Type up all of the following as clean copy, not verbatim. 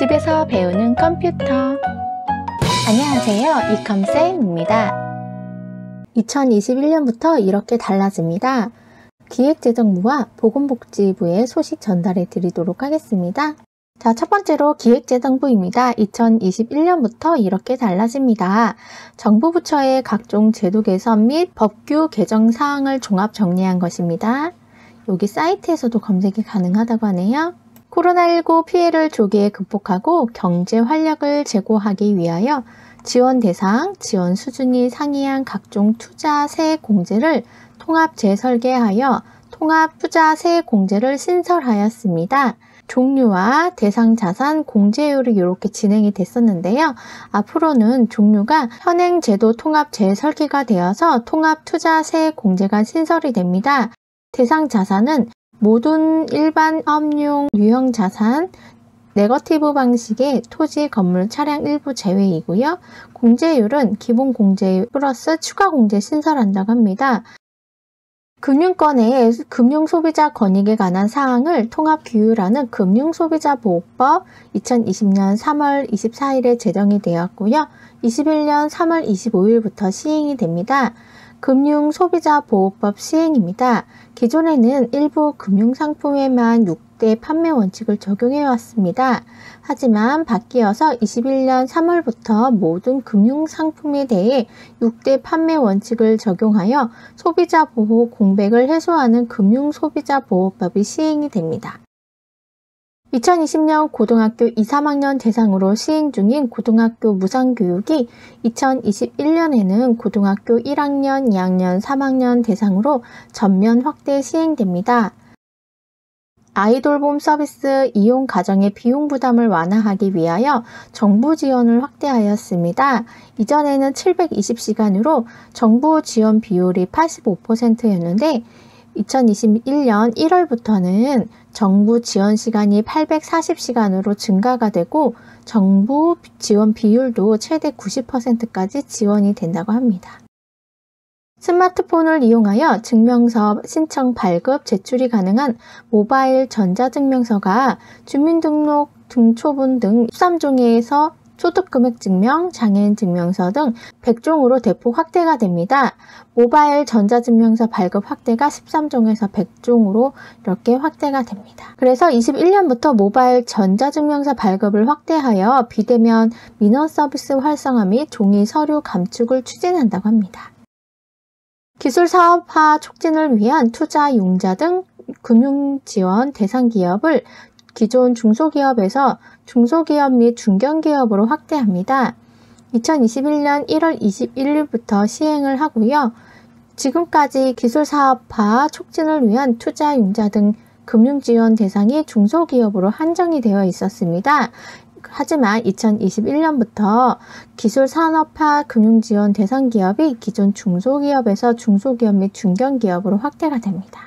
집에서 배우는 컴퓨터. 안녕하세요, 이컴쌤입니다. 2021년부터 이렇게 달라집니다. 기획재정부와 보건복지부의 소식 전달해 드리도록 하겠습니다. 자, 첫 번째로 기획재정부입니다. 2021년부터 이렇게 달라집니다. 정부 부처의 각종 제도 개선 및 법규 개정 사항을 종합 정리한 것입니다. 여기 사이트에서도 검색이 가능하다고 하네요. 코로나19 피해를 조기에 극복하고 경제 활력을 제고하기 위하여 지원 대상, 지원 수준이 상이한 각종 투자 세액 공제를 통합 재설계하여 통합 투자 세액 공제를 신설하였습니다. 종류와 대상 자산 공제율이 이렇게 진행이 됐었는데요. 앞으로는 종류가 현행 제도 통합 재설계가 되어서 통합 투자 세액 공제가 신설이 됩니다. 대상 자산은 모든 일반 업용 유형 자산, 네거티브 방식의 토지, 건물, 차량 일부 제외이고요. 공제율은 기본 공제율 플러스 추가 공제 신설한다고 합니다. 금융권의 금융소비자 권익에 관한 사항을 통합 규율하는 금융소비자보호법 2020년 3월 24일에 제정이 되었고요. 21년 3월 25일부터 시행이 됩니다. 금융소비자보호법 시행입니다. 기존에는 일부 금융상품에만 6대 판매 원칙을 적용해 왔습니다. 하지만 바뀌어서 21년 3월부터 모든 금융상품에 대해 6대 판매 원칙을 적용하여 소비자보호 공백을 해소하는 금융소비자보호법이 시행이 됩니다. 2020년 고등학교 2, 3학년 대상으로 시행 중인 고등학교 무상교육이 2021년에는 고등학교 1학년, 2학년, 3학년 대상으로 전면 확대 시행됩니다. 아이돌봄 서비스 이용 가정의 비용 부담을 완화하기 위하여 정부 지원을 확대하였습니다. 이전에는 720시간으로 정부 지원 비율이 85%였는데 2021년 1월부터는 정부 지원 시간이 840시간으로 증가가 되고 정부 지원 비율도 최대 90%까지 지원이 된다고 합니다. 스마트폰을 이용하여 증명서 신청 발급 제출이 가능한 모바일 전자증명서가 주민등록 등초본 등 13종에서 소득금액증명, 장애인증명서 등 100종으로 대폭 확대가 됩니다. 모바일 전자증명서 발급 확대가 13종에서 100종으로 이렇게 확대가 됩니다. 그래서 21년부터 모바일 전자증명서 발급을 확대하여 비대면 민원 서비스 활성화 및 종이 서류 감축을 추진한다고 합니다. 기술 사업화 촉진을 위한 투자 융자 등 금융지원 대상 기업을 기존 중소기업에서 중소기업 및 중견기업으로 확대합니다. 2021년 1월 21일부터 시행을 하고요. 지금까지 기술사업화 촉진을 위한 투자융자 등 금융지원 대상이 중소기업으로 한정이 되어 있었습니다. 하지만 2021년부터 기술산업화 금융지원 대상 기업이 기존 중소기업에서 중소기업 및 중견기업으로 확대가 됩니다.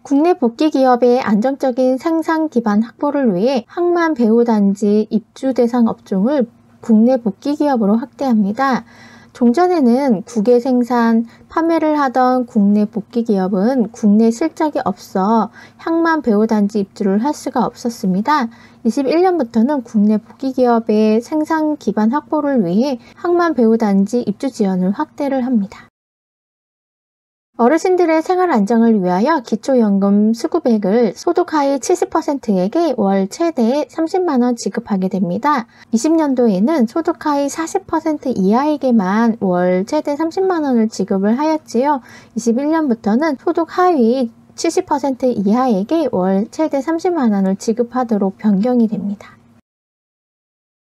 국내 복귀 기업의 안정적인 생산 기반 확보를 위해 항만 배후단지 입주 대상 업종을 국내 복귀 기업으로 확대합니다. 종전에는 국외 생산, 판매를 하던 국내 복귀 기업은 국내 실적이 없어 항만 배후단지 입주를 할 수가 없었습니다. 21년부터는 국내 복귀 기업의 생산 기반 확보를 위해 항만 배후단지 입주 지원을 확대를 합니다. 어르신들의 생활 안정을 위하여 기초연금 수급액을 소득 하위 70%에게 월 최대 30만원 지급하게 됩니다. 20년도에는 소득 하위 40% 이하에게만 월 최대 30만원을 지급을 하였지요. 21년부터는 소득 하위 70% 이하에게 월 최대 30만원을 지급하도록 변경이 됩니다.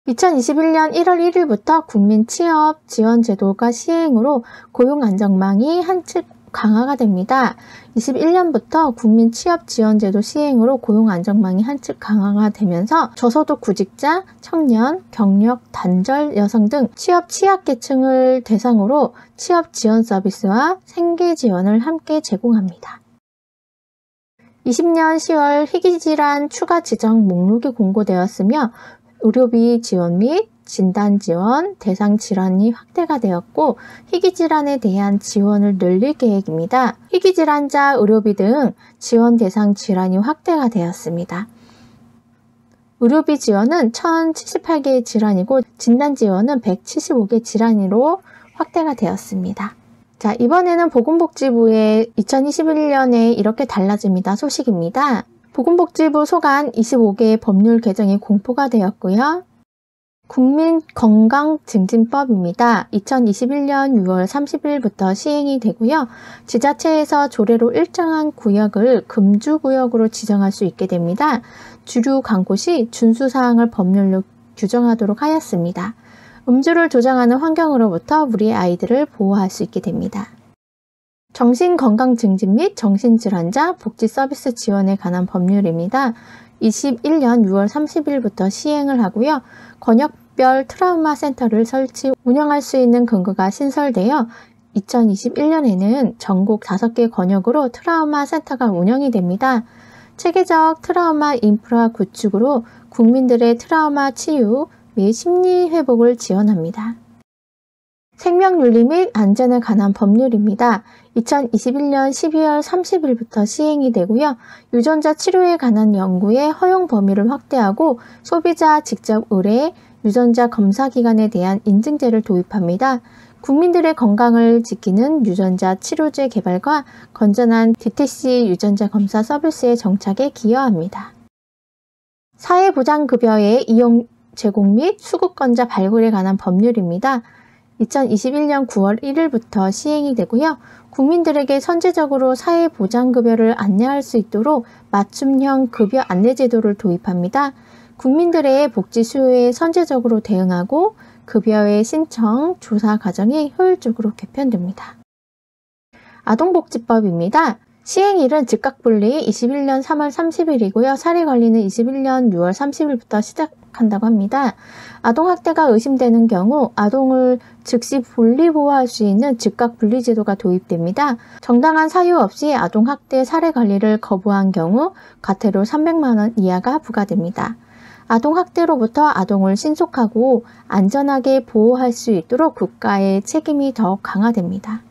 2021년 1월 1일부터 국민 취업 지원 제도가 시행으로 고용 안정망이 한층 강화가 됩니다. 21년부터 국민 취업 지원 제도 시행으로 고용 안정망이 한층 강화가 되면서 저소득 구직자, 청년, 경력 단절 여성 등 취업 취약계층을 대상으로 취업 지원 서비스와 생계 지원을 함께 제공합니다. 20년 10월 희귀질환 추가 지정 목록이 공고되었으며 의료비 지원 및 진단 지원, 대상 질환이 확대가 되었고 희귀질환에 대한 지원을 늘릴 계획입니다. 희귀질환자 의료비 등 지원 대상 질환이 확대가 되었습니다. 의료비 지원은 1078개의 질환이고 진단 지원은 175개 질환으로 확대가 되었습니다. 자, 이번에는 보건복지부의 2021년에 이렇게 달라집니다. 소식입니다. 보건복지부 소관 25개의 법률 개정이 공포가 되었고요. 국민건강증진법입니다. 2021년 6월 30일부터 시행이 되고요. 지자체에서 조례로 일정한 구역을 금주구역으로 지정할 수 있게 됩니다. 주류 광고 시 준수사항을 법률로 규정하도록 하였습니다. 음주를 조장하는 환경으로부터 우리 아이들을 보호할 수 있게 됩니다. 정신건강증진 및 정신질환자 복지서비스 지원에 관한 법률입니다. 21년 6월 30일부터 시행을 하고요. 권역별 트라우마 센터를 설치, 운영할 수 있는 근거가 신설되어 2021년에는 전국 5개 권역으로 트라우마 센터가 운영이 됩니다. 체계적 트라우마 인프라 구축으로 국민들의 트라우마 치유 및 심리 회복을 지원합니다. 생명윤리 및 안전에 관한 법률입니다. 2021년 12월 30일부터 시행이 되고요. 유전자 치료에 관한 연구의 허용 범위를 확대하고 소비자 직접 의뢰, 유전자 검사 기관에 대한 인증제를 도입합니다. 국민들의 건강을 지키는 유전자 치료제 개발과 건전한 DTC 유전자 검사 서비스의 정착에 기여합니다. 사회보장급여의 이용 제공 및 수급권자 발굴에 관한 법률입니다. 2021년 9월 1일부터 시행이 되고요. 국민들에게 선제적으로 사회보장급여를 안내할 수 있도록 맞춤형 급여 안내제도를 도입합니다. 국민들의 복지 수요에 선제적으로 대응하고 급여의 신청, 조사 과정이 효율적으로 개편됩니다. 아동복지법입니다. 시행일은 즉각분리 21년 3월 30일이고요. 사례관리는 21년 6월 30일부터 시작한다고 합니다. 아동학대가 의심되는 경우 아동을 즉시 분리보호할 수 있는 즉각분리제도가 도입됩니다. 정당한 사유 없이 아동학대 사례관리를 거부한 경우 과태료 300만 원 이하가 부과됩니다. 아동학대로부터 아동을 신속하고 안전하게 보호할 수 있도록 국가의 책임이 더욱 강화됩니다.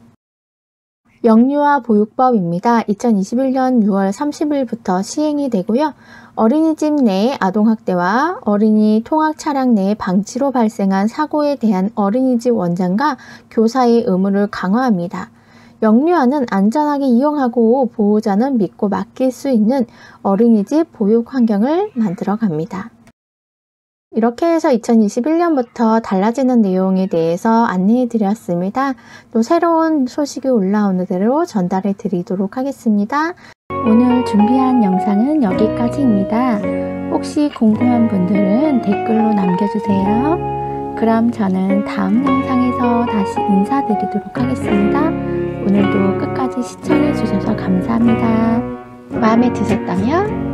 영유아 보육법입니다. 2021년 6월 30일부터 시행이 되고요. 어린이집 내 아동학대와 어린이 통학 차량 내 방치로 발생한 사고에 대한 어린이집 원장과 교사의 의무를 강화합니다. 영유아는 안전하게 이용하고 보호자는 믿고 맡길 수 있는 어린이집 보육 환경을 만들어 갑니다. 이렇게 해서 2021년부터 달라지는 내용에 대해서 안내해 드렸습니다. 또 새로운 소식이 올라오는 대로 전달해 드리도록 하겠습니다. 오늘 준비한 영상은 여기까지입니다. 혹시 궁금한 분들은 댓글로 남겨주세요. 그럼 저는 다음 영상에서 다시 인사드리도록 하겠습니다. 오늘도 끝까지 시청해 주셔서 감사합니다. 마음에 드셨다면